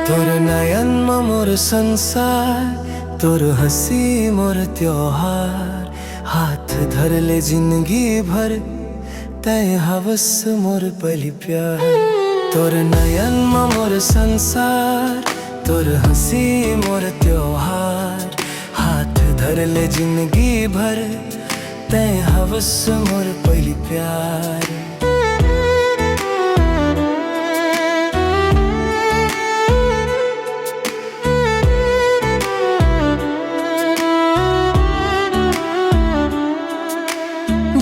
तोर नयन मोर संसार, तोर हंसी मोर त्योहार। हाथ धर ले जिंदगी भर, तय हवस मोर पली प्यार। तोर नयन मोर संसार, तोर हंसी मोर त्योहार। हाथ धर ले जिंदगी भर, तय हवस मोर पली प्यार।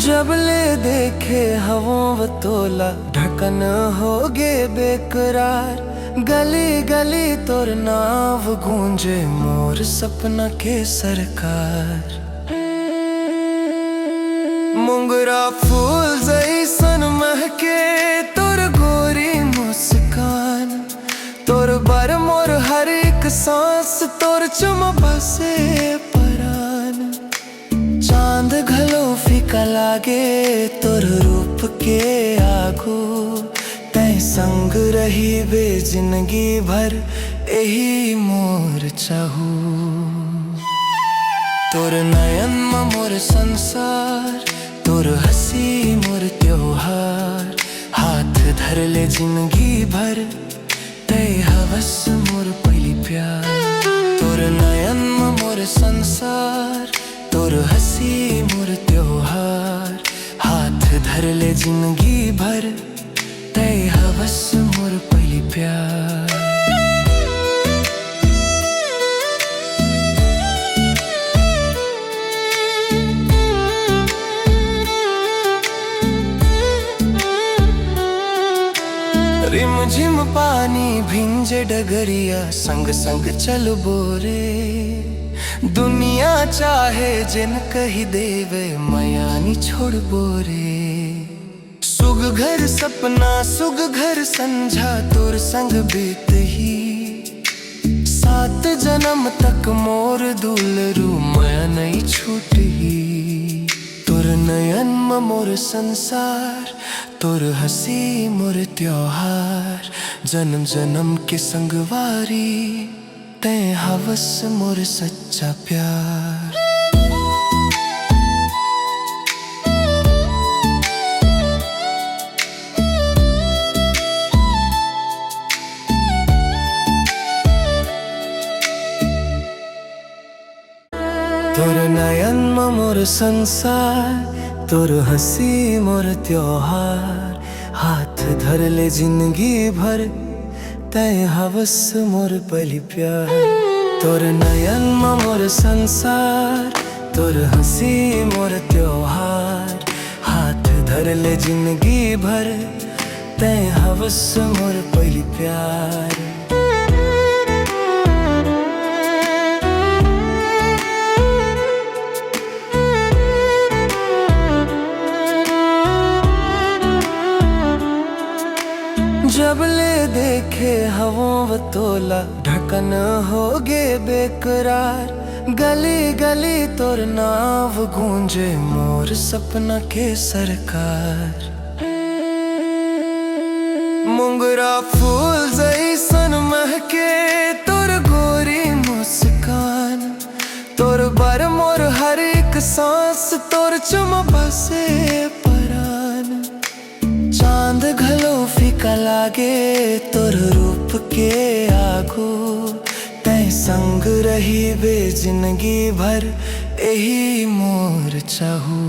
जब ले देखे हवों व तोला, ढकन होगे बेकरार। गली गली तोर नाव गूंजे, मोर सपना के सरकार। मुंगरा फूल जैसन महके, तोर गोरी मुस्कान। तोर बर मोर हर एक सांस, तोर चुम बसे परान। चांद घलो फीका लागे, तोर रूप के आगू। तै संग रही बे जिंदगी भर, यही मोर चाहू। तोर नयन मोर संसार, तोर हंसी मोर त्योहार। हाथ धर ले जिंदगी भर, तै हवस मोर पहली प्यार। तोर नयन मोर संसार, तोर हंसी मोर त्योहार। हाथ धर ले जिंदगी भर, तय हवस मोर पहली प्यार। रिम झिम पानी भिंजे डगरिया, संग संग चल बोरे। दुनिया चाहे जिन कही देवे, मयानी छोड़ बोरे। सुग घर सपना सुग घर संझा, तोर संग बीत ही। 7 जन्म तक मोर दुलरू, माया नहीं छूट ही। तोर नयन मोर संसार, तोर हंसी मोर त्योहार। जन्म जन्म के संगवारी, तय हवस मोर सच्चा प्यार। तोर नयन मोर संसार, तोर हंसी मोर त्योहार। हाथ धर ले जिंदगी भर, तय हवस मोर पली प्यार। तोर नयन मोर संसार, तोर हंसी मोर त्योहार। हाथ धर ले जिंदगी भर, तय हवस मोर पली प्यार। जब ले देखे हवों व तोला, ढकन होगे बेकरार। गली गली तोर नाव गूंजे, मोर सपना के सरकार। मुंगरा फूल जैसन महके, तोर गोरी मुस्कान। तोर बर मोर हर एक सांस, तोर चुम बसे परान। चांद घलो फीका लागे, तोर रूप के आगू। तै संग रही बे जिंदगी भर, यही मोर चाहू।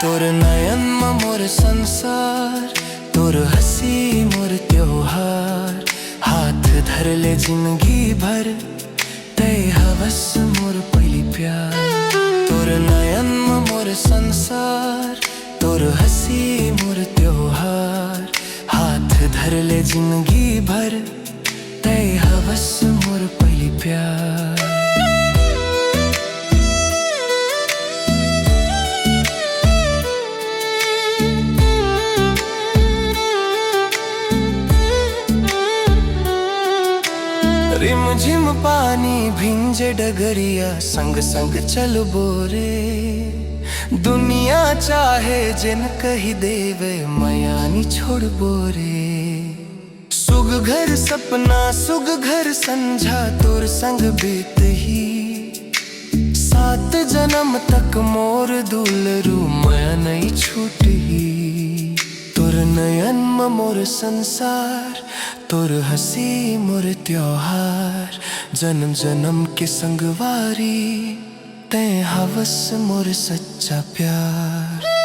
तोर नयन मोर संसार, तोर हंसी मोर त्योहार। हाथ धर ले जिंदगी भर, तय हवस मोर पहली प्यार। तोर नयन मोर संसार, तोर हंसी मोर त्योहार। हाथ धर ले जिंदगी भर, तय हवस मोर पहली प्यार। रिम झिम पानी भिंजे डगरिया, संग संग चल बोरे। दुनिया चाहे जिन कही देवे, मयानी छोड़ बोरे। सुग घर सपना सुग घर संझा तोर संग बीत ही 7 जन्म तक मोर दुलरू माया नहीं छूट ही तोर नयन में मोर संसार तोर हंसी मोर त्योहार जन्म जन्म के संगवारी तै हवस मोर सच्चा प्यार।